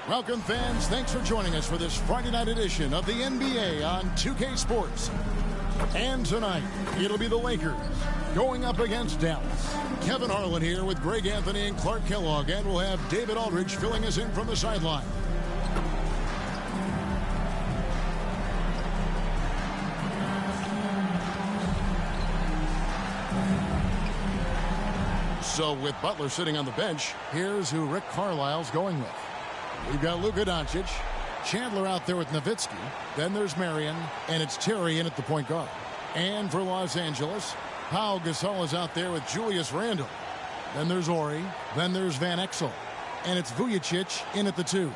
Welcome, fans. Thanks for joining us for this Friday night edition of the NBA on 2K Sports. And tonight, it'll be the Lakers going up against Dallas. Kevin Harlan here with Greg Anthony and Clark Kellogg, and we'll have David Aldridge filling us in from the sideline. So with Butler sitting on the bench, here's who Rick Carlisle's going with. We've got Luka Doncic, Chandler out there with Nowitzki. Then there's Marion, and it's Terry in at the point guard. And for Los Angeles, Pau Gasol is out there with Julius Randle. Then there's Ori. Then there's Van Exel. And it's Vujacic in at the 2.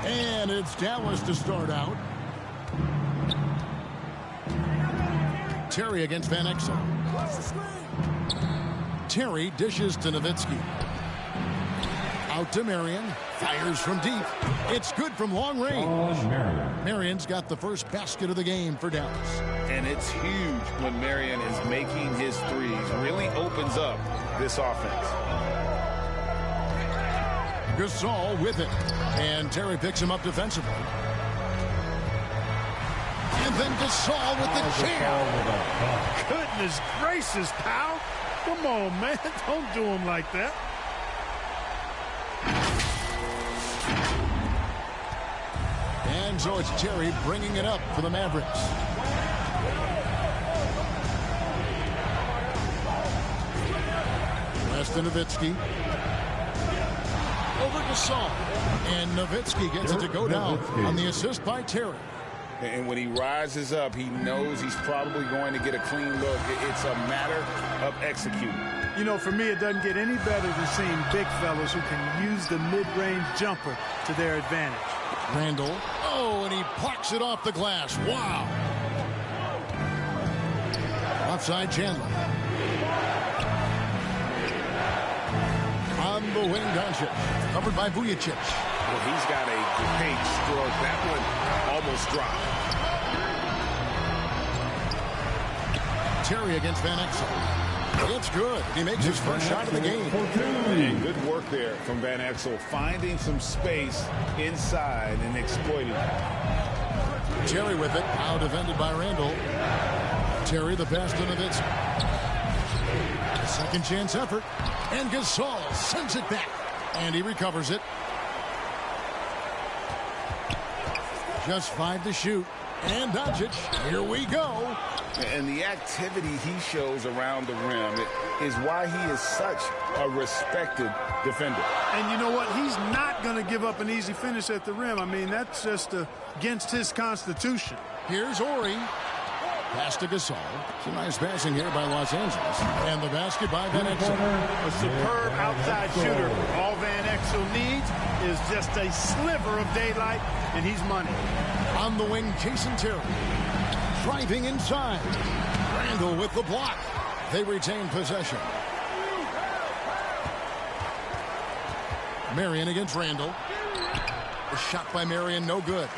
And it's Dallas to start out. Terry against Van Exel. Terry dishes to Nowitzki. Out to Marion. Fires from deep. It's good from long range. Marion's got the first basket of the game for Dallas. And it's huge when Marion is making his threes. Really opens up this offense. Gasol with it. And Terry picks him up defensively. And then Gasol with the jam. Goodness gracious, pal. Come on, man. Don't do him like that. And so it's Terry bringing it up for the Mavericks. Pass to Nowitzki. Over Gasol. And Nowitzki gets it to go down on the assist by Terry. And when he rises up, he knows he's probably going to get a clean look. It's a matter of executing. You know, for me, it doesn't get any better than seeing big fellas who can use the mid-range jumper to their advantage. Randall. Oh, and he plucks it off the glass. Wow. Offside Chandler. On the wing, Doncic. Covered by Vujacic. Well, he's got a great stroke. That one almost dropped. Terry against Van Exel. It's good. He makes his first shot of the game. And good work there from Van Exel, finding some space inside and exploiting it. Terry with it. Now defended by Randall. Terry the pass to Nowitzki. A second chance effort. And Gasol sends it back. And he recovers it. Just 5 to shoot. And Doncic, here we go. And the activity he shows around the rim is why he is such a respected defender. And you know what? He's not going to give up an easy finish at the rim. I mean, that's just against his constitution. Here's Ori. Pass to Gasol. It's a nice passing here by Los Angeles. And the basket by Van Exel. A superb outside shooter. All Van Exel needs is just a sliver of daylight, and he's money. On the wing, Jason Terry. Driving inside. Randall with the block. They retain possession. Marion against Randall. A shot by Marion, no good.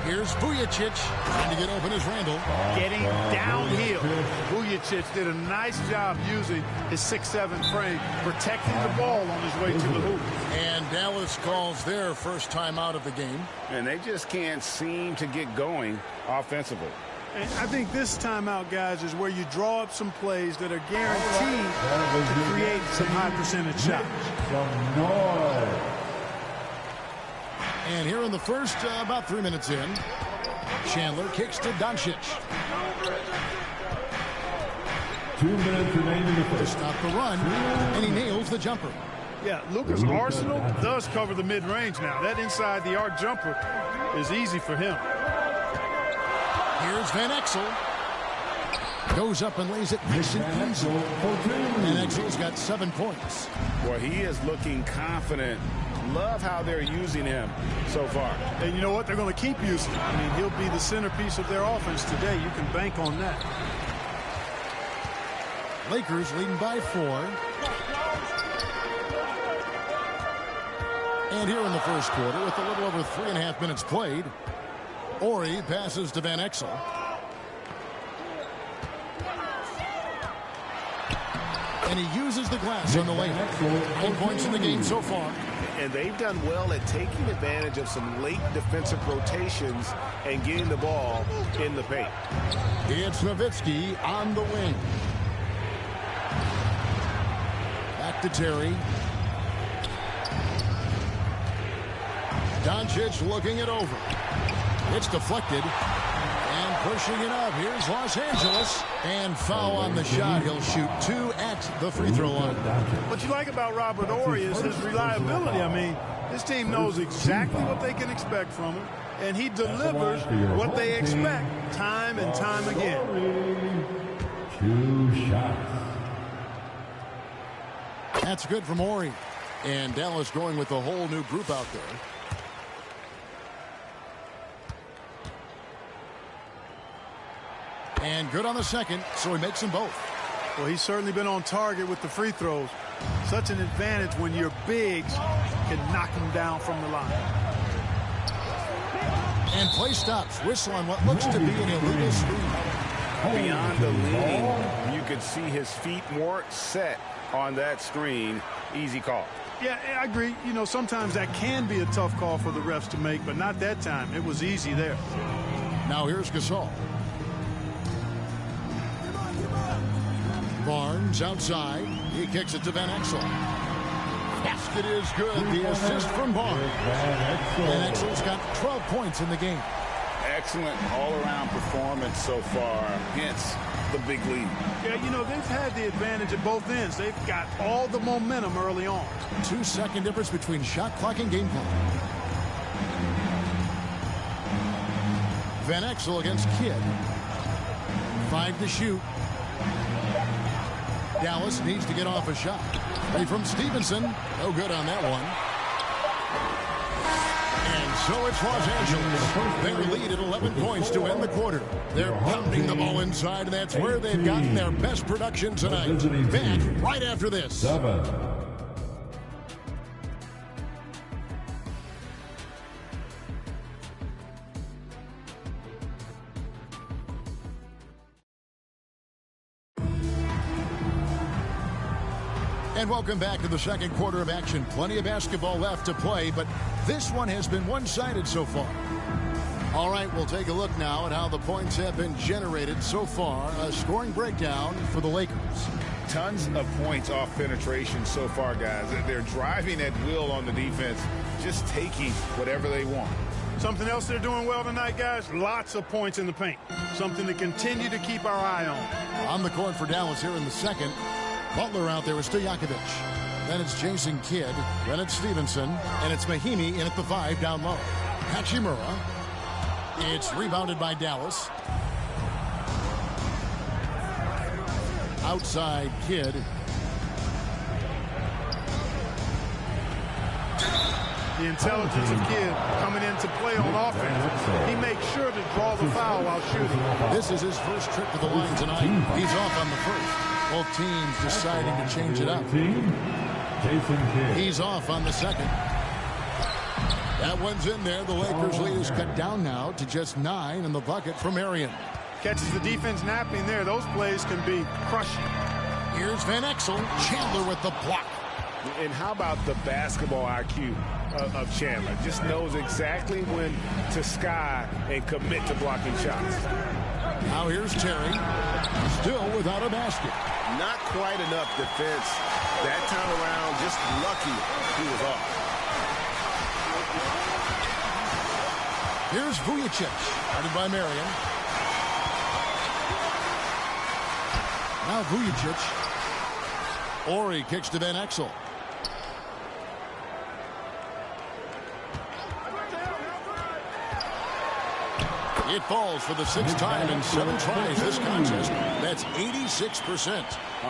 Here's Vujacic trying to get open as Randall. Getting downhill. Vujacic did a nice job using his 6'7" frame, protecting the ball on his way to the hoop. And Dallas calls their first time out of the game. And they just can't seem to get going offensively. And I think this timeout, guys, is where you draw up some plays that are guaranteed to create some high percentage shots. And here in the first, about 3 minutes in, Chandler kicks to Doncic. 2 minutes remaining in the first. Stop the run, and he nails the jumper. Yeah, Luka's arsenal does cover the mid-range now. That inside-the-arc jumper is easy for him. Here's Van Exel. Goes up and lays it nice and easy. Van Exel's got 7 points. Well, he is looking confident. Love how they're using him so far. And you know what? They're going to keep using him. I mean, he'll be the centerpiece of their offense today. You can bank on that. Lakers leading by 4. And here in the first quarter, with a little over 3.5 minutes played, Ori passes to Van Exel. And he uses the glass on the lane. 9 points in the game so far. And they've done well at taking advantage of some late defensive rotations and getting the ball in the paint. It's Nowitzki on the wing. Back to Terry. Doncic looking it over. It's deflected. And pushing it up. Here's Los Angeles. And foul on the shot. He'll shoot 2 at the free throw line. What you like about Robert Horry is his reliability. I mean, this team knows exactly what they can expect from him. And he delivers what they expect time and time again. 2 shots. That's good from Horry. And Dallas going with a whole new group out there. And good on the second, so he makes them both. Well, he's certainly been on target with the free throws. Such an advantage when your bigs can knock him down from the line. And play stops. Whistle on what looks to be an illegal screen. Beyond the lead, you could see his feet more set on that screen. Easy call. Yeah, I agree. You know, sometimes that can be a tough call for the refs to make, but not that time. It was easy there. Now here's Gasol. Barnes outside. He kicks it to Van Exel. Basket is good. The assist from Barnes. Van Exel's got 12 points in the game. Excellent all-around performance so far, hence the big lead. Yeah, you know, they've had the advantage at both ends. They've got all the momentum early on. 2-second difference between shot clock and game clock. Van Exel against Kidd. 5 to shoot. Dallas needs to get off a shot. Play from Stevenson. No good on that one. And so it's Los Angeles. Their lead at 11 points to end the quarter. They're pounding the ball inside, and that's where they've gotten their best production tonight. Back right after this. 7. And welcome back to the second quarter of action. Plenty of basketball left to play, but this one has been one-sided so far. All right, we'll take a look now at how the points have been generated so far. A scoring breakdown for the Lakers. Tons of points off penetration so far, guys. They're driving at will on the defense, just taking whatever they want. Something else they're doing well tonight, guys, lots of points in the paint. Something to continue to keep our eye on. On the court for Dallas here in the second. Butler out there with Stojakovic. Then it's Jason Kidd. Then it's Stevenson. And it's Mahimi in at the 5 down low. Hachimura. It's rebounded by Dallas. Outside Kidd. The intelligence of Kidd coming into play on offense. He makes sure to draw the foul while shooting. This is his first trip to the line tonight. He's off on the first. Both teams deciding to change it up. He's off on the second. That one's in there. The Lakers' lead is cut down now to just 9 in the bucket for Marion. Catches the defense napping there. Those plays can be crushing. Here's Van Exel. Chandler with the block. And how about the basketball IQ of Chandler? Just knows exactly when to sky and commit to blocking shots. Now here's Terry. Still without a basket. Not quite enough defense. That time around, just lucky he was off. Here's Vujacic. Guarded by Marion. Now Vujacic. Ori kicks to Van Exel. It falls for the 6th time in 7 tries this contest. That's 86%.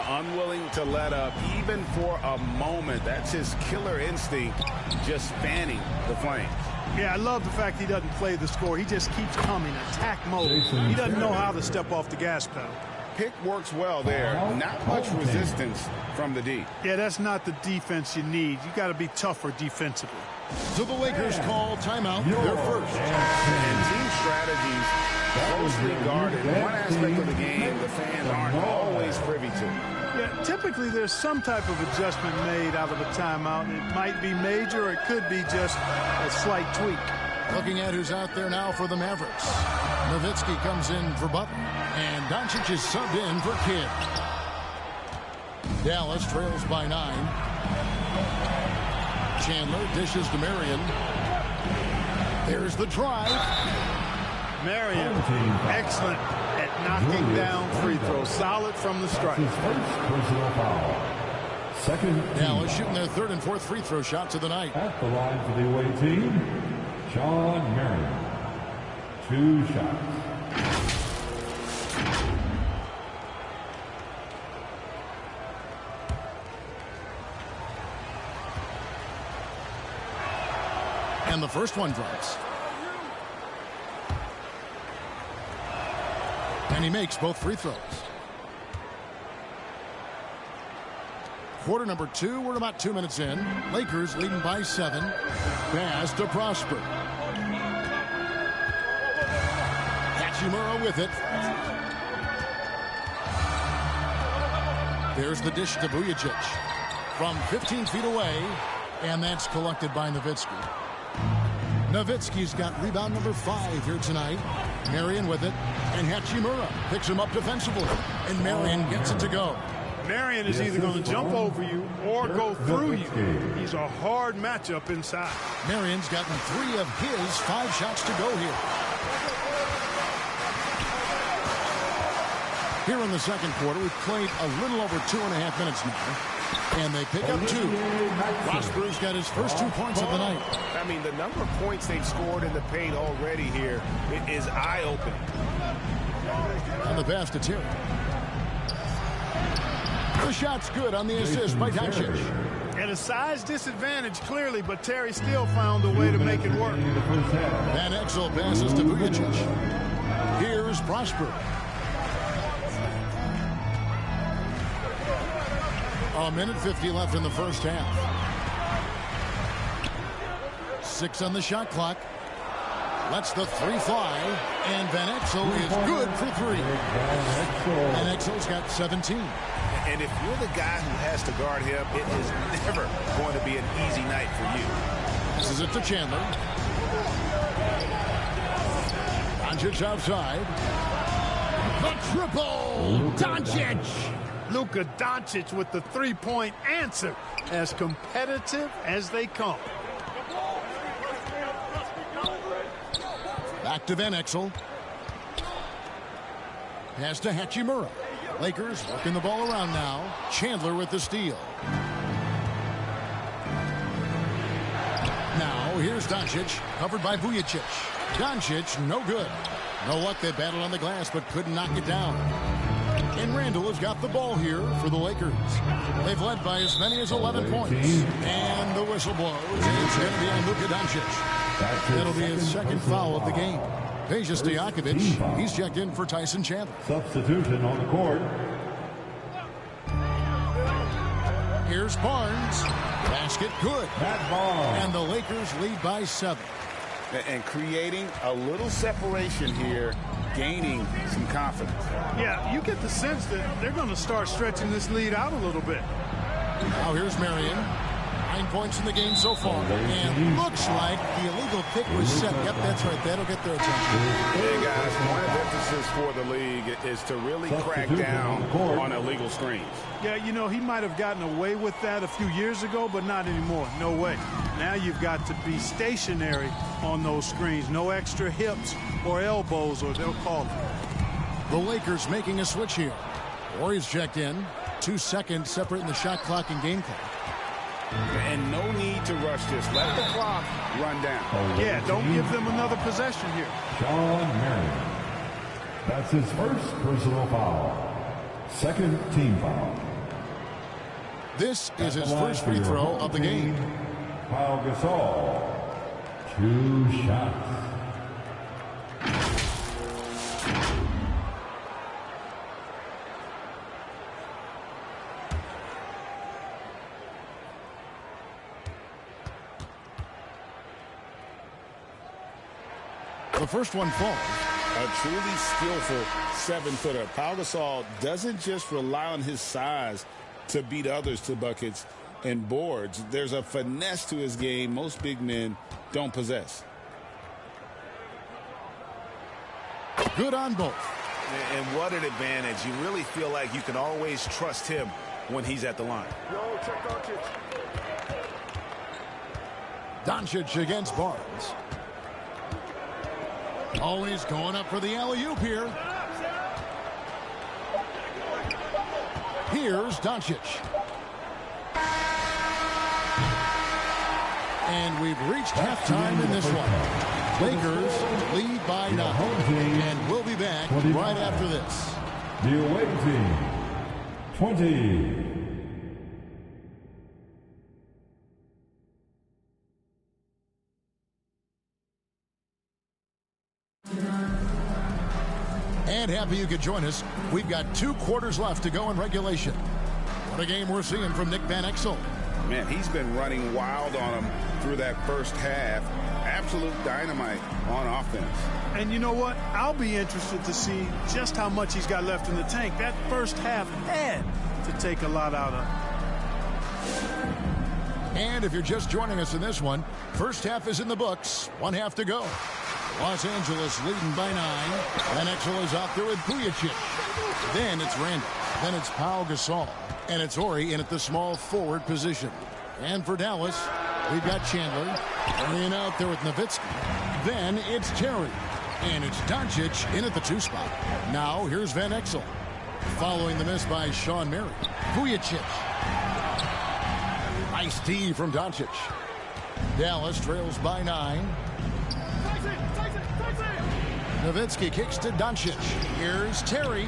Unwilling to let up even for a moment. That's his killer instinct, just fanning the flames. Yeah, I love the fact he doesn't play the score. He just keeps coming, attack mode. He doesn't know how to step off the gas pedal. pick works well there. Not much resistance from the D. Yeah, that's not the defense you need. You got to be tougher defensively. So the Lakers call timeout, their first. And team strategies closely guarded. One aspect of the game the fans aren't always privy to. Yeah, typically there's some type of adjustment made out of a timeout. It might be major or it could be just a slight tweak. Looking at who's out there now for the Mavericks. Nowitzki comes in for Butler. And Doncic is subbed in for Kidd. Dallas trails by 9. Chandler dishes to Marion. There's the drive. Marion, excellent at knocking down free throws. Solid from the stripe. His first personal foul. Second. Dallas shooting their third and fourth free throw shots of the night. At the line for the away team, John Marion. 2 shots. And the first one drops. And he makes both free throws. Quarter number 2, we're about 2 minutes in. Lakers leading by 7. Pass to Prosper. Hachimura with it. There's the dish to Vujacic. From 15 feet away. And that's collected by Nowitzki. Nowitzki's got rebound number 5 here tonight. Marion with it. And Hachimura picks him up defensively. And Marion gets it to go. Marion is either going to jump over you or go through you. He's a hard matchup inside. Marion's gotten 3 of his 5 shots to go here. Here in the second quarter, we've played a little over 2.5 minutes now. And they pick up 2. Prosper's got his first 2 points of the night. I mean, the number of points they've scored in the paint already here is eye-opening. On the pass to Terry. The shot's good on the assist by Doncic. At a size disadvantage, clearly, but Terry still found a way to make it work. Van Exel passes to Vujacic. Here's Prosper. A minute 50 left in the first half. 6 on the shot clock. Lets the 3 fly. And Van Exel is good for 3. Van Exel's got 17. And if you're the guy who has to guard him, it is never going to be an easy night for you. This is it to Chandler. Doncic outside. The triple! Doncic! Luka Doncic with the 3-point answer. As competitive as they come. Back to Van Exel. Pass to Hachimura. Lakers working the ball around now. Chandler with the steal. Now here's Doncic, covered by Vujacic. Doncic, no good. No luck, they battled on the glass, but couldn't knock it down. And Randall has got the ball here for the Lakers. They've led by as many as 11 points. And the whistle blows. It's going to be on Luka Doncic. That'll be his second foul of the game. Peja Stojakovic, he's checked in for Tyson Chandler. Substitution on the court. Here's Barnes. Basket good. Matt Barnes. And the Lakers lead by 7. And creating a little separation here, gaining some confidence. Yeah, you get the sense that they're going to start stretching this lead out a little bit. Now here's Marion. 9 points in the game so far. And looks like the illegal pick was set. Yep, that's right. That'll get their attention. Hey, guys, one of the emphasis for the league is to really crack down on illegal screens. Yeah, you know, he might have gotten away with that a few years ago, but not anymore. No way. Now you've got to be stationary on those screens. No extra hips or elbows, or they'll call it. The Lakers making a switch here. Warriors checked in. 2 seconds separating the shot clock and game clock. And no need to rush this. Let the clock run down. Yeah, don't give them another possession here. John Marion. That's his first personal foul. Second team foul. This is his first free throw of the game. Pau Gasol. 2 shots. The first one falls. A truly skillful 7-footer. Pau Gasol doesn't just rely on his size to beat others to buckets and boards. There's a finesse to his game most big men don't possess. Good on both. And what an advantage. You really feel like you can always trust him when he's at the line. Doncic against Barnes. Always going up for the alley-oop here. Here's Doncic. And we've reached halftime in this one. Lakers lead by 9. And we'll be back right after this. The away team, 20. And happy you could join us. We've got 2 quarters left to go in regulation. What a game we're seeing from Nick Van Exel. Man, he's been running wild on him through that first half. Absolute dynamite on offense. And you know what? I'll be interested to see just how much he's got left in the tank. That first half had to take a lot out of him. And if you're just joining us in this one, first half is in the books. 1 half to go. Los Angeles leading by 9. Van Exel is out there with Vujacic. Then it's Randall. Then it's Pau Gasol. And it's Horry in at the small forward position. And for Dallas, we've got Chandler. Laying out there with Nowitzki. Then it's Terry. And it's Doncic in at the 2 spot. Now here's Van Exel. Following the miss by Sean Mary. Vujacic. Nice D from Doncic. Dallas trails by 9. Nowitzki kicks to Doncic. Here's Terry.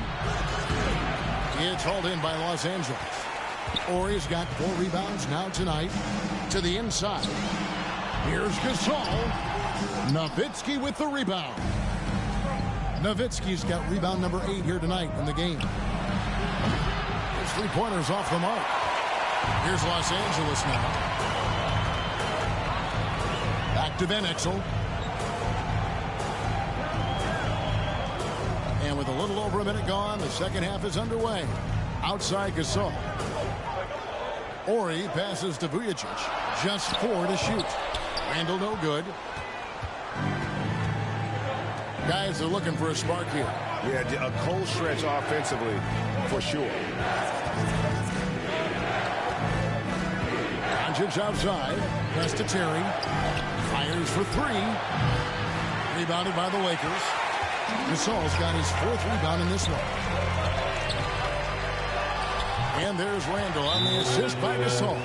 It's hauled in by Los Angeles. Horry's got 4 rebounds now tonight. To the inside. Here's Gasol. Nowitzki with the rebound. Nowitzki's got rebound number 8 here tonight in the game. His 3-pointers off the mark. Here's Los Angeles now. Back to Van Exel. And with a little over a minute gone, the second half is underway. Outside Gasol. Horry passes to Vujacic. Just 4 to shoot. Randall no good. Guys are looking for a spark here. Yeah, a cold stretch offensively for sure. Doncic outside. Pass to Terry. Fires for 3. Rebounded by the Lakers. Gasol's got his 4th rebound in this one. And there's Randall on the assist by Gasol.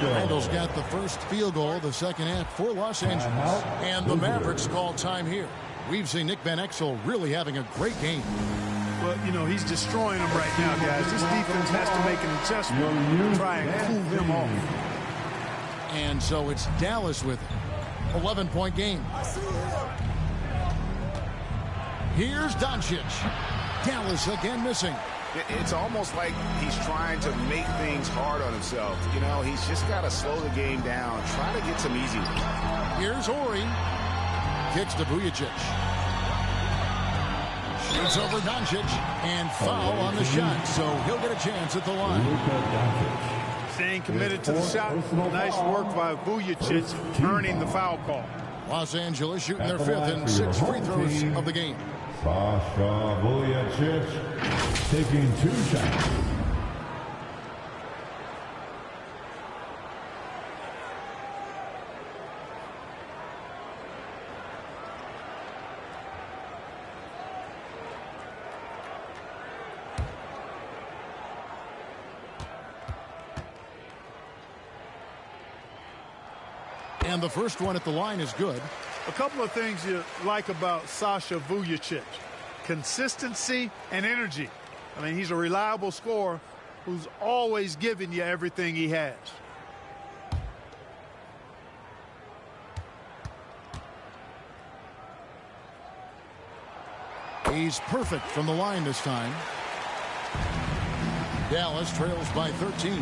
Randall's got the first field goal of the second half for Los Angeles. And the Mavericks call time here. We've seen Nick Van Exel really having a great game. Well, you know, he's destroying them right now, guys. This defense has to make an adjustment to try and cool him off. And so it's Dallas with it. 11-point game. Here's Doncic. Dallas again missing. It's almost like he's trying to make things hard on himself. You know, he's just got to slow the game down. Try to get some easy ones. Here's Horry. Kicks to Vujacic. Shoots over Doncic. And foul on the shot. So he'll get a chance at the line. Staying committed to the shot. Nice work by Vujacic earning the foul call. Los Angeles shooting their 5th and 6th free throws of the game. Sasha Vujacic taking 2 shots. And the first one at the line is good. A couple of things you like about Sasha Vujacic. Consistency and energy. I mean, he's a reliable scorer who's always giving you everything he has. He's perfect from the line this time. Dallas trails by 13.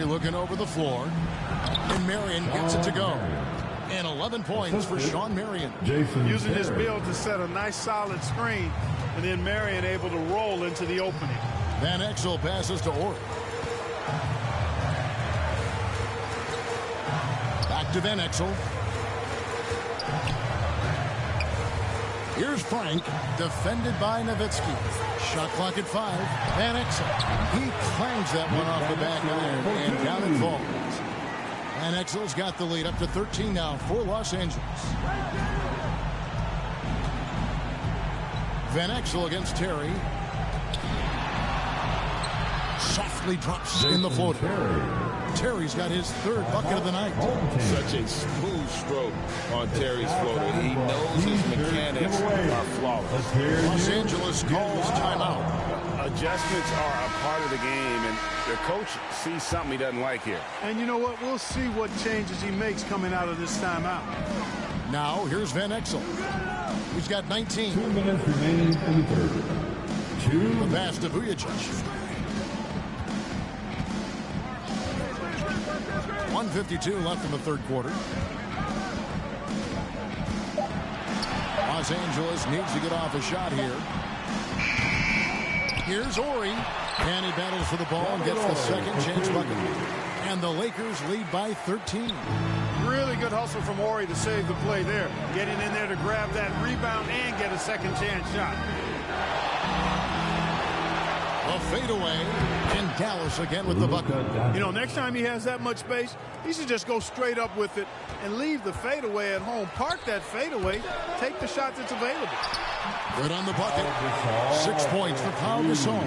Quarry looking over the floor. And Marion gets it to go. And 11 points for Sean Marion. Using his build to set a nice solid screen. And then Marion able to roll into the opening. Van Exel passes to Ori. Back to Van Exel. Here's Frank, defended by Nowitzki. Shot clock at 5. Van Exel. He clangs that one off the back iron, and down it falls. Van Exel's got the lead up to 13 now for Los Angeles. Van Exel against Terry. Softly drops in the floater. Terry's got his third bucket of the night. Such a smooth stroke on Terry's floater. He knows his mechanics are flawless. Los Angeles calls timeout. Adjustments are a part of the game, and the coach sees something he doesn't like here. And you know what? We'll see what changes he makes coming out of this timeout. Now, here's Van Exel. He's got 19. 2 minutes remaining in the third. The pass to Vujacic. 1:52 left in the third quarter. Los Angeles needs to get off a shot here. Here's Ori. And he battles for the ball and gets the second chance bucket. And the Lakers lead by 13. Really good hustle from Ori to save the play there. Getting in there to grab that rebound and get a second chance shot. A fadeaway. And Dallas again with the bucket. You know, next time he has that much space, he should just go straight up with it and leave the fadeaway at home. Park that fadeaway. Take the shot that's available. Good on the bucket. 6 points for Pau Gasol.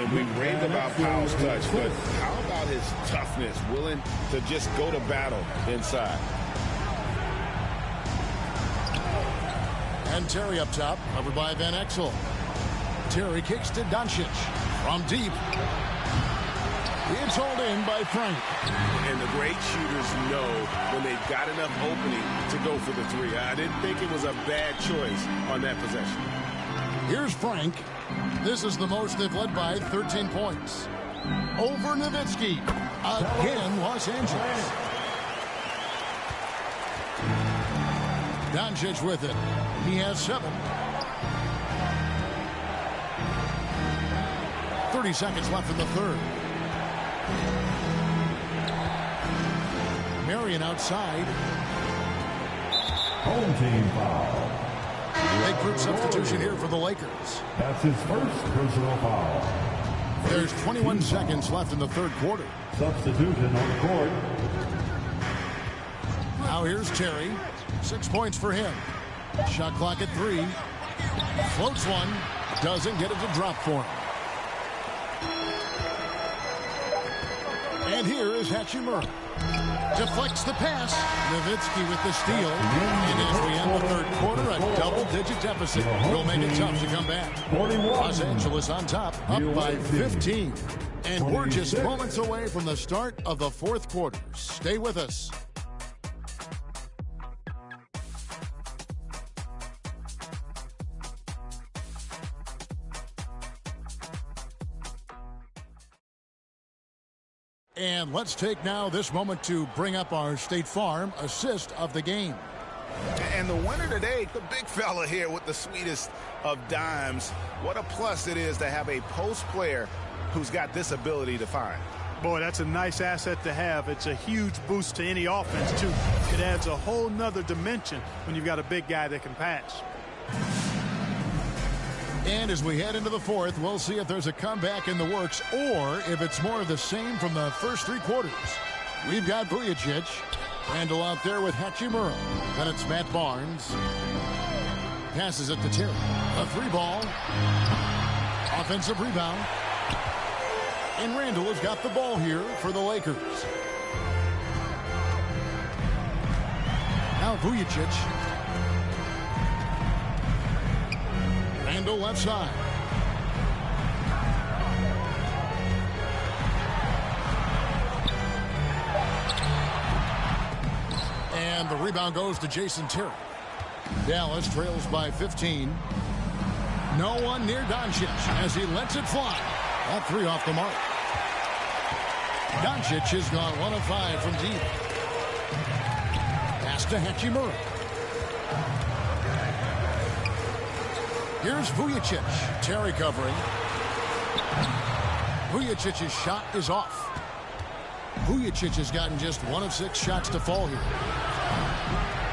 And we raved about Pau's touch, but how about his toughness, willing to just go to battle inside? And Terry up top, covered by Van Exel. Terry kicks to Doncic from deep. It's hauled in by Frank. And the great shooters know when they've got enough opening to go for the three. I didn't think it was a bad choice on that possession. Here's Frank. This is the most they've led by 13 points. Over Nowitzki. Again, Los Angeles. Doncic with it. He has 7. 30 seconds left in the third. Marion outside. Home team foul. Big group substitution here for the Lakers. That's his first personal foul. There's 21 seconds left in the third quarter. Substitution on the court. Now here's Terry. 6 points for him. Shot clock at 3. Floats one. Doesn't get it to drop for him. And here is Hachimura. Deflects the pass. Nowitzki with the steal. And as we end the third quarter, a double-digit deficit will make it tough to come back. Los Angeles on top, up by 15. And we're just moments away from the start of the fourth quarter. Stay with us. And let's take now this moment to bring up our State Farm assist of the game. And the winner today, the big fella here with the sweetest of dimes. What a plus it is to have a post player who's got this ability to find. Boy, that's a nice asset to have. It's a huge boost to any offense, too. It adds a whole nother dimension when you've got a big guy that can pass. And as we head into the fourth, we'll see if there's a comeback in the works or if it's more of the same from the first 3 quarters. We've got Vujacic. Randall out there with Hachimura. Then it's Matt Barnes. Passes it to Terry. A 3-ball. Offensive rebound. And Randall has got the ball here for the Lakers. Now Vujacic. Randall left side. And the rebound goes to Jason Terry. Dallas trails by 15. No one near Doncic as he lets it fly. That 3 off the mark. Doncic has gone 1 of 5 from deep. Pass to Hachimura. Here's Vujacic. Terry covering. Vujacic's shot is off. Vujacic has gotten just 1 of 6 shots to fall here.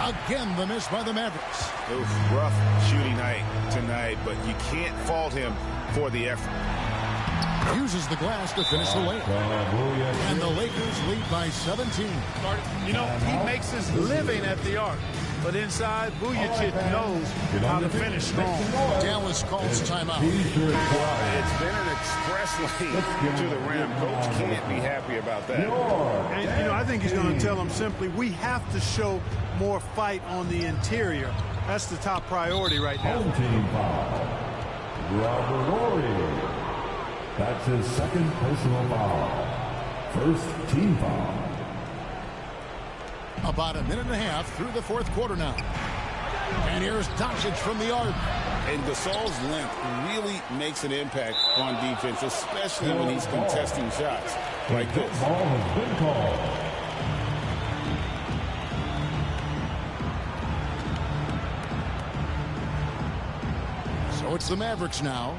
Again, the miss by the Mavericks. It was rough shooting night tonight, but you can't fault him for the effort. Uses the glass to finish the layup. And the Lakers lead by 17. You know, he makes his living at the arc. But inside, Vujacic knows how to finish strong. Tellis calls timeout. It's been an express lane to the rim. Coach can't be happy about that. And, you know, I think he's going to tell them simply, we have to show more fight on the interior. That's the top priority right now. Home team foul. Robert Horry. That's his second personal foul. First team foul. About a minute and a half through the fourth quarter now. And here's Doncic from the arc. And Gasol's length really makes an impact on defense, especially when he's contesting shots like this. Ball has been called. So it's the Mavericks now.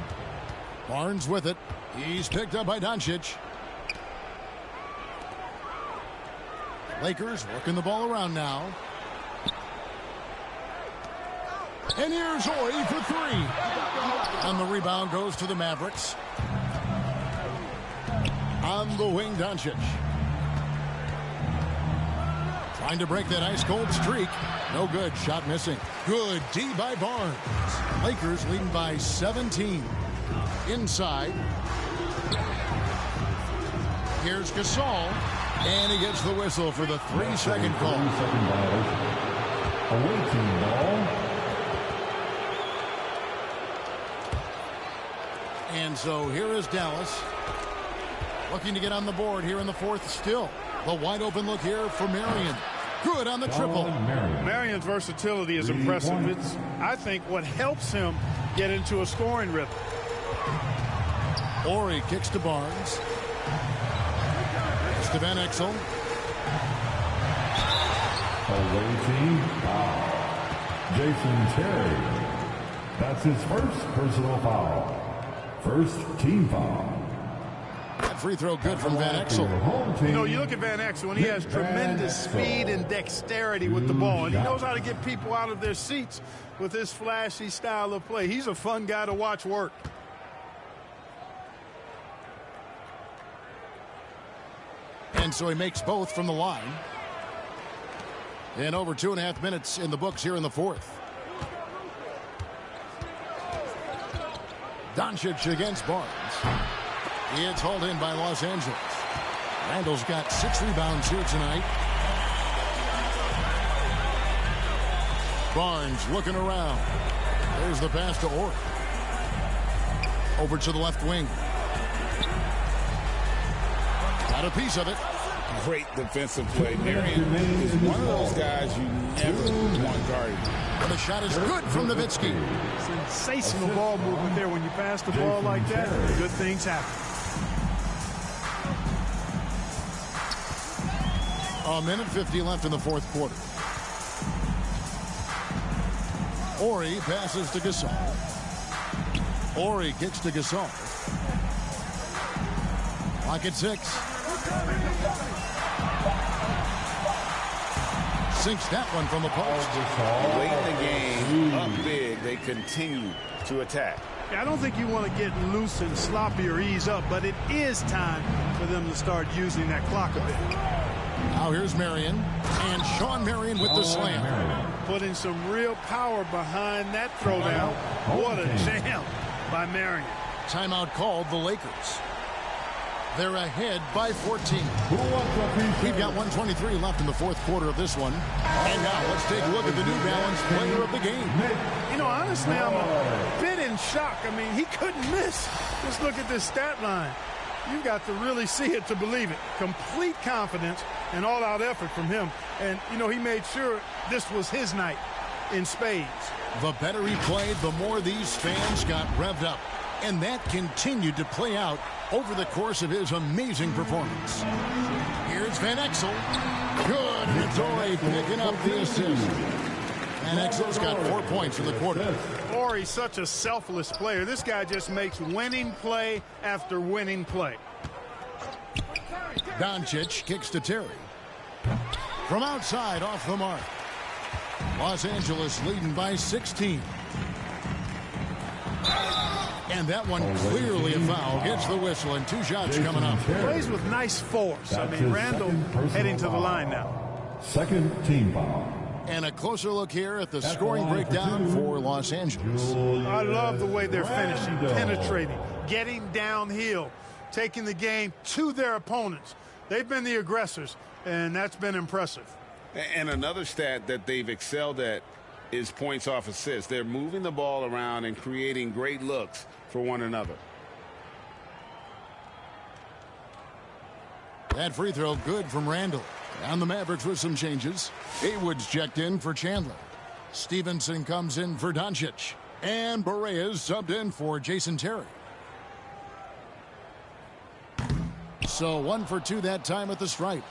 Barnes with it. He's picked up by Doncic. Lakers working the ball around now. And here's Horry for 3. And the rebound goes to the Mavericks. On the wing, Doncic. Trying to break that ice-cold streak. No good. Shot missing. Good D by Barnes. Lakers leading by 17. Inside. Here's Gasol. And he gets the whistle for the 3-second call. 3-second violation. Away team ball. And so here is Dallas. Looking to get on the board here in the fourth still. The wide open look here for Marion. Good on the triple. Marion's versatility is impressive. It's, I think, what helps him get into a scoring rhythm. Horry kicks to Barnes. To Van Exel. Away team foul. Jason Terry. That's his first personal foul. First team foul. That free throw good from Van Exel. You know, you look at Van Exel, and he has tremendous speed and dexterity with the ball. And he knows how to get people out of their seats with his flashy style of play. He's a fun guy to watch work. And so he makes both from the line. And over 2.5 minutes in the books here in the fourth. Doncic against Barnes. It's hauled in by Los Angeles. Randall's got 6 rebounds here tonight. Barnes looking around. There's the pass to Horry. Over to the left wing. Got a piece of it. Great defensive play. Marion is one of those guys you never want guarded. And the shot is good from Nowitzki. Sensational ball movement there. When you pass the ball like that, good things happen. A minute 50 left in the fourth quarter. Horry passes to Gasol. Horry kicks to Gasol. Clock at 6. Sinks that one from the post. Late in the game, up big, they continue to attack. I don't think you want to get loose and sloppy or ease up, but it is time for them to start using that clock a bit. Now here's Marion, and Sean Marion with the slam. Putting some real power behind that throwdown. What a jam by Marion. Timeout called the Lakers. They're ahead by 14. We've got 1:23 left in the fourth quarter of this one. And now let's take a look at the New Balance player of the game. You know, honestly, I'm a bit in shock. I mean, he couldn't miss. Just look at this stat line. You've got to really see it to believe it. Complete confidence and all-out effort from him. And, you know, he made sure this was his night in spades. The better he played, the more these fans got revved up. And that continued to play out over the course of his amazing performance. Here's Van Exel. Good. And it's Horry picking up the assist. Van Exel's got 4 points in the quarter. Horry's such a selfless player. This guy just makes winning play after winning play. Doncic kicks to Terry. From outside, off the mark. Los Angeles leading by 16. And that one clearly a foul. Gets the whistle, and 2 shots coming up. Plays with nice force. I mean, Randall heading to the line now. Second team foul. And a closer look here at the scoring breakdown for Los Angeles. I love the way they're finishing, penetrating, getting downhill, taking the game to their opponents. They've been the aggressors, and that's been impressive. And another stat that they've excelled at is points off assists. They're moving the ball around and creating great looks for one another. That free throw good from Randall. And the Mavericks with some changes. Haywood's checked in for Chandler. Stevenson comes in for Doncic. And Barea's subbed in for Jason Terry. So 1 for 2 that time at the stripe.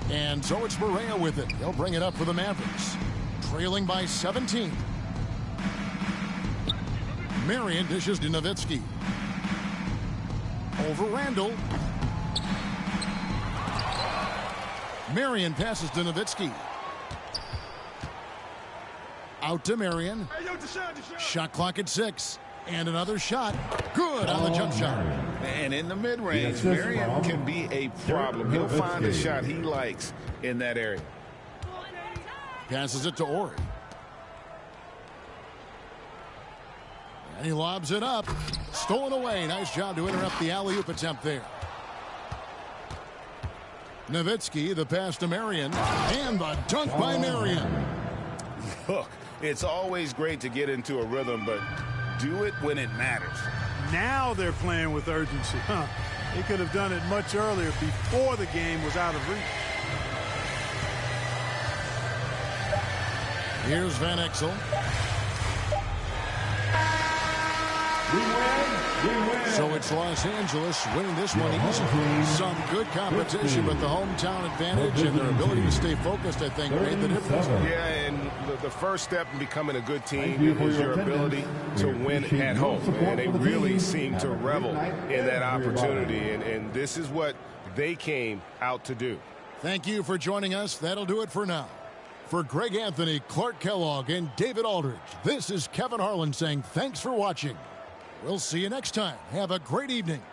And so it's Barea with it. He'll bring it up for the Mavericks. Trailing by 17. Marion dishes to Nowitzki. Over Randall. Marion passes to Nowitzki. Out to Marion. Shot clock at 6. And another shot. Good on the jump shot. And in the mid-range, Marion can be a problem. He'll find a shot he likes in that area. Passes it to Horry. And he lobs it up. Stolen away. Nice job to interrupt the alley-oop attempt there. Nowitzki, the pass to Marion. And the dunk by Marion. Look, it's always great to get into a rhythm, but do it when it matters. Now they're playing with urgency. They could have done it much earlier before the game was out of reach. Here's Van Exel. So it's Los Angeles winning this one easily. Some good competition, but the hometown advantage and their ability to stay focused, I think, made the difference. Yeah, and the first step in becoming a good team is your ability to win at home. And they really seem to revel in that opportunity. And this is what they came out to do. Thank you for joining us. That'll do it for now. For Greg Anthony, Clark Kellogg, and David Aldridge, this is Kevin Harlan saying thanks for watching. We'll see you next time. Have a great evening.